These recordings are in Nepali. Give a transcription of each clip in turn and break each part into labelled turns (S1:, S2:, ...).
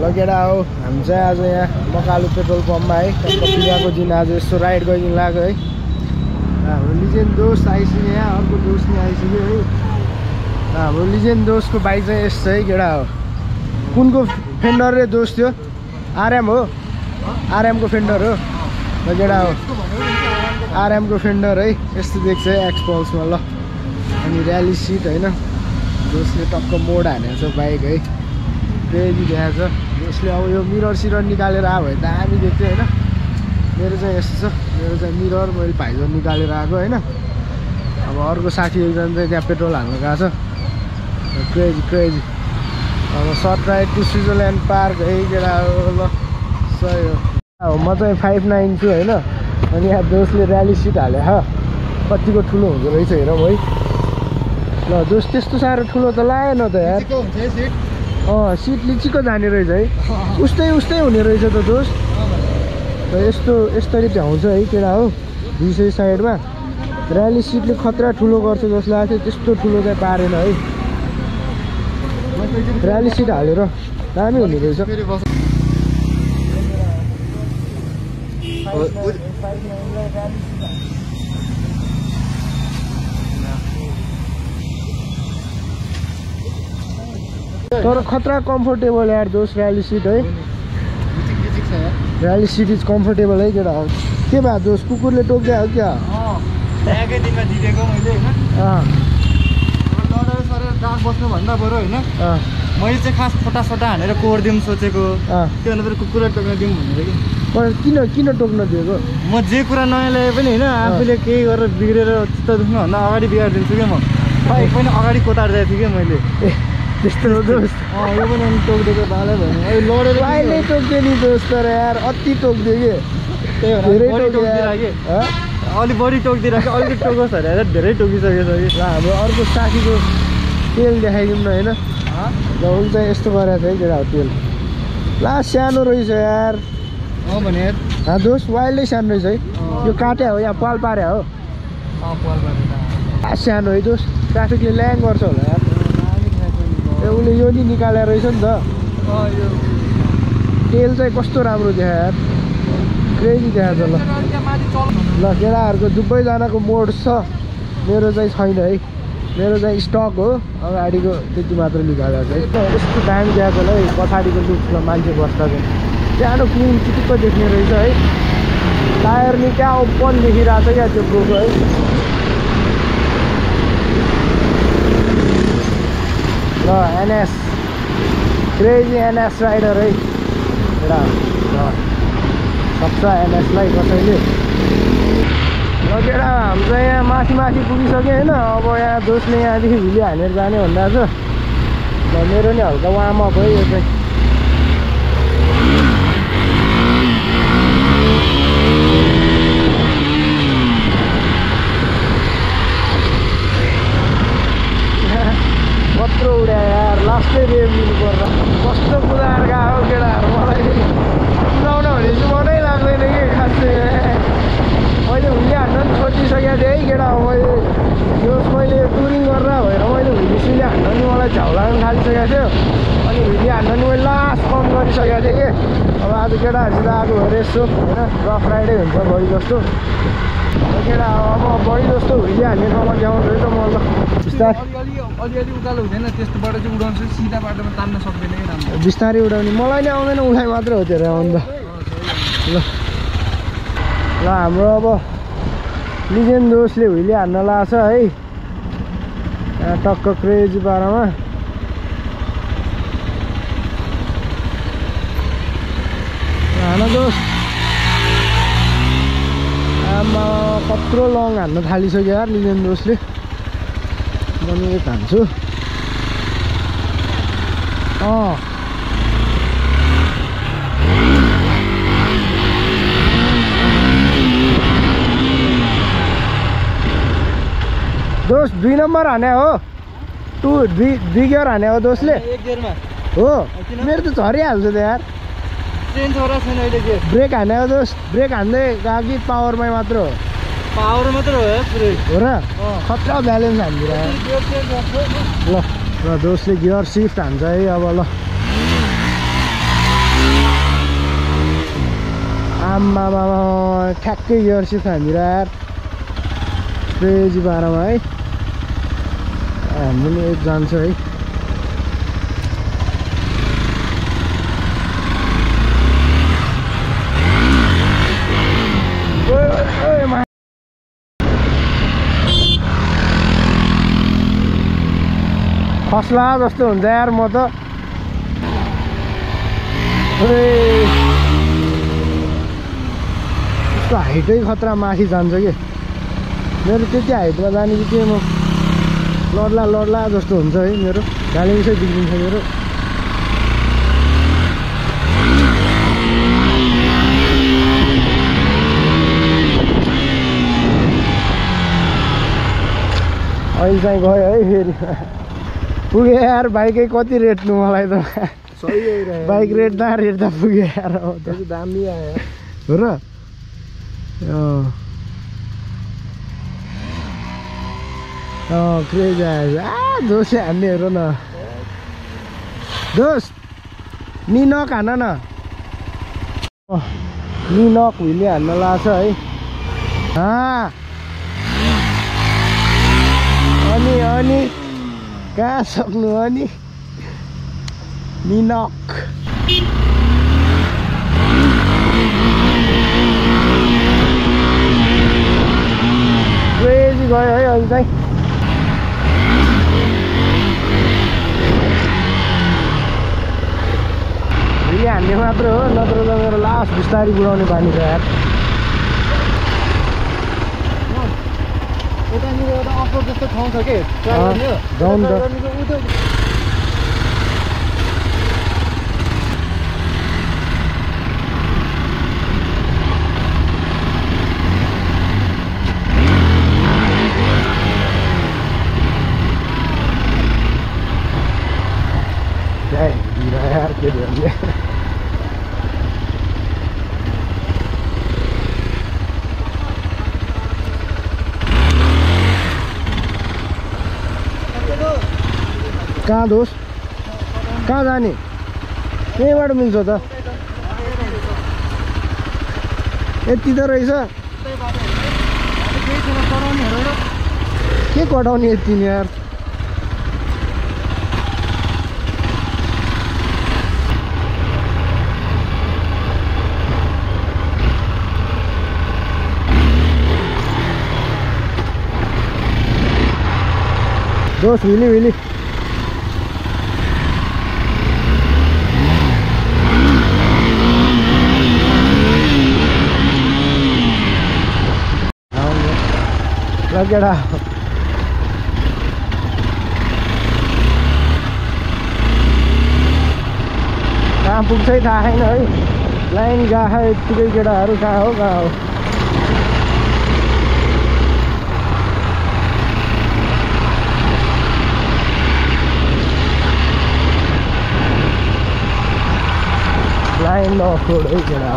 S1: लगेडा हो हामी चाहिँ आज यहाँ मकालु पेट्रोल पम्पमा है बिहाको दिन आज यस्तो राइड गरिदिनु लाग्यो है। हाम्रो लिजेन्ड दोस्त आइसक्यो यहाँ, अर्को दोस्त नि आइसक्यो है। हाम्रो लिजेन्ड दोस्तको बाइक चाहिँ यस्तो है केडा हो। कुनको फेन्डर रे दोस्त थियो? आरएम हो, आरएमको फेन्डर हो लगेडा हो, आरएमको फेन्डर है। यस्तो देख्छ है एक्सपल्समा ल। अनि र्याली सिट होइन, दोस्तले टक्क मोड हानेको छ बाइक है, क्रेजी देखाएको छ। दोस्तले अब यो मिरर सिरर निकालेर आयो भने दामी देख्थ्यो होइन। मेरो चाहिँ यस्तो छ, मेरो चाहिँ मिरर मैले भाइजर निकालेर आएको होइन। अब अर्को साथी एकजना चाहिँ त्यहाँ पेट्रोल हाल्नु गएको छ, क्रेजी क्रेजी। अब short ride to Switzerland park है केटा ल। सही हो। म चाहिँ 5'9" छु होइन। अनि यहाँ दोस्तले र्याली सिट हाले कतिको ठुलो हुँदो रहेछ हेरौँ है ल। दोस्त त्यस्तो साह्रो ठुलो त लागेन त यार। सिट लिचीको जाने रहेछ है, उस्तै उस्तै हुने रहेछ त दोस्त। र यस्तो यस्तरी भ्याउँछ है केटा हो 200 साइडमा। र्याली सिटले खतरा ठुलो गर्छ जस्तो लाग्थ्यो, त्यस्तो ठुलो चाहिँ पारेन है। र्याली सिट हालेर दामी हुने रहेछ। तर खतरा कम्फोर्टेबल यार दोस्त र्याली सिट है। र्याली सिट इज कम्फोर्टेबल है केटा हो। के भयो दोस्त, कुकुरले टोक्दै हो क्या?
S2: एकै दिनमा दिएको मैले होइन। लडेर सरेर डाक बस्नुभन्दा बरु होइन मैले चाहिँ खास फोटासोटा हानेर कोरिदिउँ सोचेको। त्यो भन्दा फेरि कुकुरलाई टोक्न दिउँ भनेर कि।
S1: किन टोक्न दिएको?
S2: म जे कुरा नयाँ ल्याए पनि होइन, आफूले केही गरेर बिग्रेर चित्त दुख्नुभन्दा अगाडि बिगारिदिन्छु क्या। म बाइक पनि अगाडि कोतारिदिएको थिएँ क्या मैले।
S1: त्यस्तो हो दोस्त।
S2: यो पनि अनि टोकिदिएको बालै भयो नि लडेर
S1: अहिले टोक्दियो नि दोस्त। तर यार अति टोक्दियो कि,
S2: धेरै टोकिदिरहेको कि, अलिक बढी टोकिदिरहेको कि, अलिक टोकोस् अरे धेरै टोकिसकेछ कि।
S1: हाम्रो अर्को साथीको तेल देखाइदिउँ न होइन। ल उसले चाहिँ यस्तो गरेको छ है केटा हो तेल। ला सानो रहेछ यार।
S2: भने
S1: दोस्त वाइल्डै सानो रहेछ है। यो काट्या हो, यहाँ पाल पार्या हो। सानो है दोस्त, ट्राफिकले ल्याङ गर्छ होला यार। उसले यो नि निकालेर रहेछ नि त। तेल चाहिँ कस्तो राम्रो देखायो यार, क्रेजी देखाएको छ। ल केटाहरूको दुबईजनाको मोड छ, मेरो चाहिँ छैन है। मेरो चाहिँ स्टक हो, अगाडिको त्यति मात्र निकालेको छ है। यस्तो दामी देखाएको छ है पछाडिको लुक्समा मान्छे बस्दा चाहिँ सानो क्लिन चिटिक्क देख्ने रहेछ है। टायर नि क्या ओपन देखिरहेको छ क्या त्यो प्रोको है। ल एनएस क्रेजी एनएस राइडर है एउटा सक्छ एनएसलाई कसैले। ल केटा हाम्रो चाहिँ यहाँ माथि पुगिसक्यो होइन। अब यहाँ दोस्तले यहाँदेखि भिली हानेर जाने भन्दा छ। ल मेरो नि हल्का वार्मअप है यो चाहिँ। कत्रो उड्या यार, लास्टै रेम दिनु पर्दा कस्तो कुदाएर गएको केटाहरू। मलाई कुदाउन भने चाहिँ मनै लाग्दैन कि खासै। मैले हुली हान्न पनि छोडिसकेको थिएँ है केटा। मैले टुरिङ गरेर भएर मैले हुलीसुली हान्न नि मलाई झ्याउ लाग्नु थालिसकेको थियो। अनि हुली हान्न नि मैले लास्ट कम गरिसकेको थिएँ कि। अब आज केटाहरूसित आएको भएर यसो होइन रफ राइडै हुन्छ बढी जस्तो केटा। अब बढी जस्तो हुली हान्ने ठाउँमा ल्याउनु रहेछ म। ल बिस्तारै
S2: अलिअलि उकालो हुँदैन, त्यस्तोबाट चाहिँ उडाउँछु, सिधा बाटोमा तान्न सक्दैन कि राम्रो।
S1: बिस्तारै उडाउने मलाई नि आउँदैन, उठाइ मात्र हो त्यो आउनु त। ल हाम्रो अब लिजेन्ड दोस्तले हुइले हान्न लाग्छ है यहाँ टक्क क्रेजी पारामा। हान दोस्त, आमा कत्रो लङ हान्न थालिसक्यो यार लिजेन्ड दोस्तले। म नि एक हान्छु। दोस्त 2 नम्बर हाने हो, 2 गियर हाने हो दोस्तले।
S2: एक गियरमा
S1: हो, मेरो त झरिहाल्छ त यार।
S2: ट्रेन छोरा छैन अहिले गियर।
S1: ब्रेक हाने हो दोस्त, ब्रेक हान्दै गएको कि पावरमै मात्र हो?
S2: पावर मात्र हो ब्रेक
S1: हो र। खतरा ब्यालेन्स हान्दिरहेको। ल दोस्तले गियर सिफ्ट हान्छ है अब। ल आम्मा ठ्याक्कै गियरसित हामीहरू यार क्रेजी पारामा है हामी पनि एक जान्छ है खस्ला जस्तो हुन्छ यार म त उसको हाइटै खतरा माथि जान्छ कि मेरो त्यति हाइटमा जाने कि के म लड्ला जस्तो हुन्छ है मेरो ब्यालेन्सै बिग्रिन्छ मेरो अहिले चाहिँ गयो है फेरि पुगे यार बाइकै कति रेट्नु मलाई त
S2: सही आइरहेको
S1: बाइक रेट्दा पुगे यार
S2: दामी आयो
S1: हो र क्रेजी आयो दोष हान्ने हेर न दोस्त नि नक हान न नि नक हुइले हान्न लाग्छ है अनि कहाँ सक्नु अनि नि नक क्रेजी गयो है अहिले चाहिँ भिली हान्ने मात्र हो नत्र त मेरो लास्ट बिस्तारी बुढाउने बानी छ यार
S2: यतानिर एउटा अफरोड जस्तो ठाउँ छ कि
S1: जाउँ त यार के भन्छ कहाँ दोस्त कहाँ जाने यहीँबाट मिल्छ त यति त रहेछ के कटाउने यति नि यार दोस्त विली लगेड़ा कहाँ पुग्छ थाहा छैन है लाइन गएको यत्तिकै केटाहरू कहाँ हो लाइन अफरोड है केटा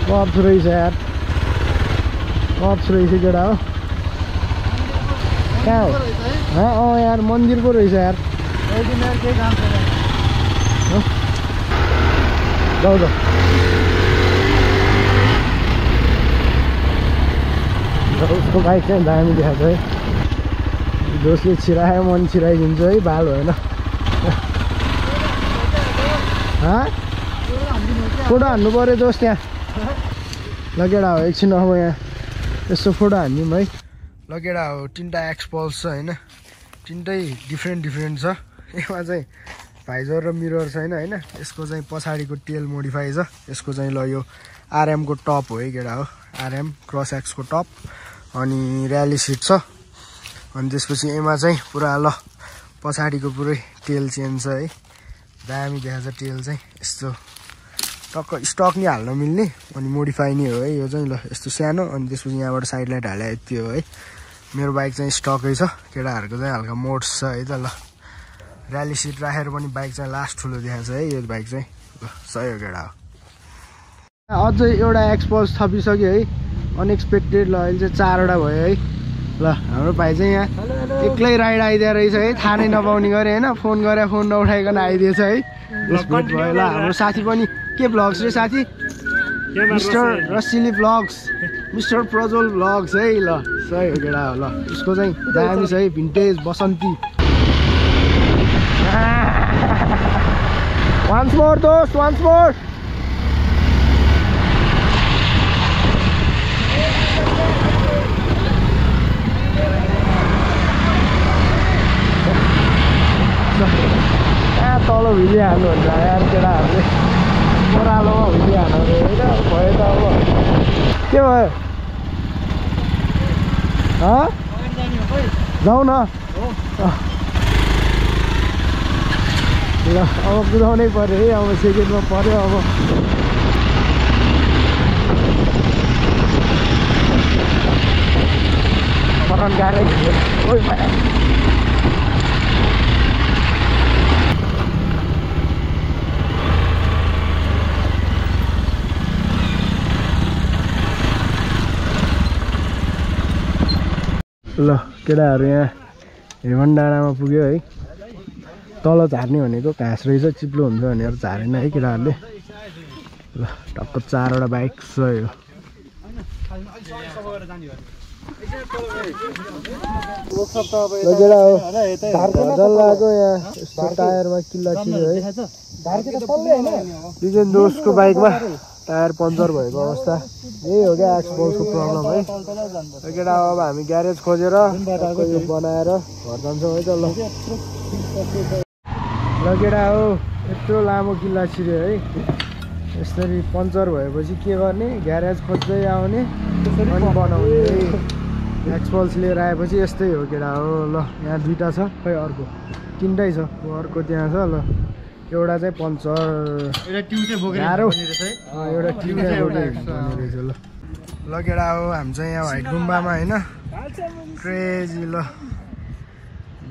S1: कप्स रहेछ यार कप्स रहेछ केटा हो कहाँ हो यार मन्दिर पो रहेछ यार जाऊ त उसको बाइक चाहिँ दामी देखाएको है दोषले छिरायो मन छिराइदिन्छ है बाल होइन फोटो हान्नु पऱ्यो दोस्त त्यहाँ लगेडा हो एकछिन अब यहाँ यसो फोटो हान्यौँ है लगेडा हो तिनवटा एक्सपल्स छ होइन तिनटै डिफ्रेन्ट छ यसमा चाहिँ भाइजर र मिरर छैन होइन यसको चाहिँ पछाडिको टेल मोडिफाई छ यसको चाहिँ ल यो आरएमको टप हो है केटा हो आरएम क्रस एक्सको टप अनि र्याली सिट छ अनि त्यसपछि यसमा चाहिँ पुरा ल पछाडिको पुरै टेल चेन्ज छ है दामी देखाएको छ टेल चाहिँ यस्तो टक्क स्टक नि हाल्न मिल्ने अनि मोडिफाई नै हो है यो चाहिँ ल यस्तो सानो अनि त्यसपछि यहाँबाट साइड लाइट हाले यति हो है मेरो बाइक चाहिँ स्टकै छ केटाहरूको चाहिँ हल्का मोड्स छ है त ल र्याली सिट राखेर पनि बाइक चाहिँ लास्ट ठुलो देखाएको छ है यो बाइक चाहिँ ल सही हो केटा हो अझै एउटा एक्सपल्स थपिसक्यो है अनएक्सपेक्टेड ल अहिले चाहिँ 4 वटा भयो है ल हाम्रो भाइ चाहिँ यहाँ एक्लै राइड आइदिएको रहेछ है थाहा नै नपाउने गरे होइन फोन गरेर फोन नउठाइकन आइदिएछ है भयो ल हाम्रो साथी पनि के भ्लग्स रे साथी mister Rasili vlogs mister Prajwal vlogs है ल सही हो केटा हो ल उसको चाहिँ दामी छ है भिन्टेज बसन्ती वान्स मोर दोस्त वान्स मोर तल भिली हाल्नुहुन्छ यार केटाहरूले ओह्रालोमा भिली हाल्नु अरे होइन भयो त अब के भयो जाउँ न ल अब कुदाउनै पऱ्यो है अब सेकेन्डमा पऱ्यो अब परन गाह्रै ल केटाहरू यहाँ हेमन डाँडामा पुग्यो है तल झार्ने भनेको घाँस रहेछ चिप्लो हुन्छ भनेर झारेन है केटाहरूले ल टक्क 4 वटा बाइक छ यो केटा हो जल्लाको यहाँ यस्तो टायरमा किल्ला चिऱ्यो है लिजेन्ड दोस्तको बाइकमा टायर पङ्चर भएको अवस्था यही हो क्या एक्सपल्सको प्रब्लम है केटा अब हामी ग्यारेज खोजेर यो बनाएर घर जान्छौँ है त ल केटा हो यत्रो लामो किल्ला छिर्यो है यसरी पङ्चर भएपछि के गर्ने ग्यारेज खोज्दै आउने अनि बनाउने है एक्सपल्स लिएर आएपछि यस्तै हो केटा हो ल यहाँ 2टा छ खै अर्को 3टै छ अर्को त्यहाँ छ ल एउटा चाहिँ पङ्चर एउटा ट्युब चाहिँ बोकेर एउटा ट्युब चाहिँ बोकेर रहेछ ल केटा हो हामी चाहिँ यहाँ व्हाइट गुम्बामा होइन क्रेजी ल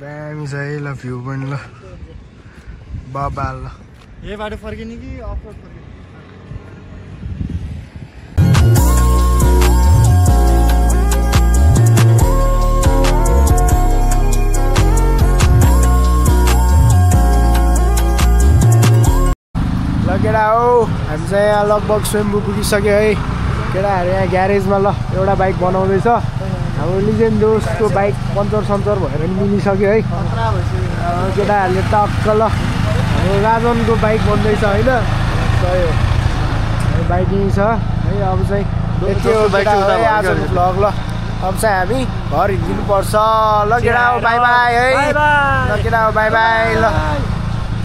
S1: दामी छ है ल भ्यू पनि ल बबाल ल यही बाटो फर्किने कि अफ रोड फर्किने केटा हो हामी चाहिँ यहाँ लगभग स्वयम्भू पुगिसक्यो है केटाहरू यहाँ ग्यारेजमा ल एउटा बाइक बनाउँदैछ हाम्रो लिजेन्ड दोस्तको बाइक पङ्चर सञ्चर भएर नि मिलिसक्यो है केटाहरूले टक्क ल हाम्रो राजनको बाइक बन्दैछ होइन सही हो बाइकिङ छ है अब चाहिँ यति हो आजको भ्लग ल अब चाहिँ हामी घर हिँड्नुपर्छ ल केटा हो बाई बाई है ल केटा हो बाई बाई ल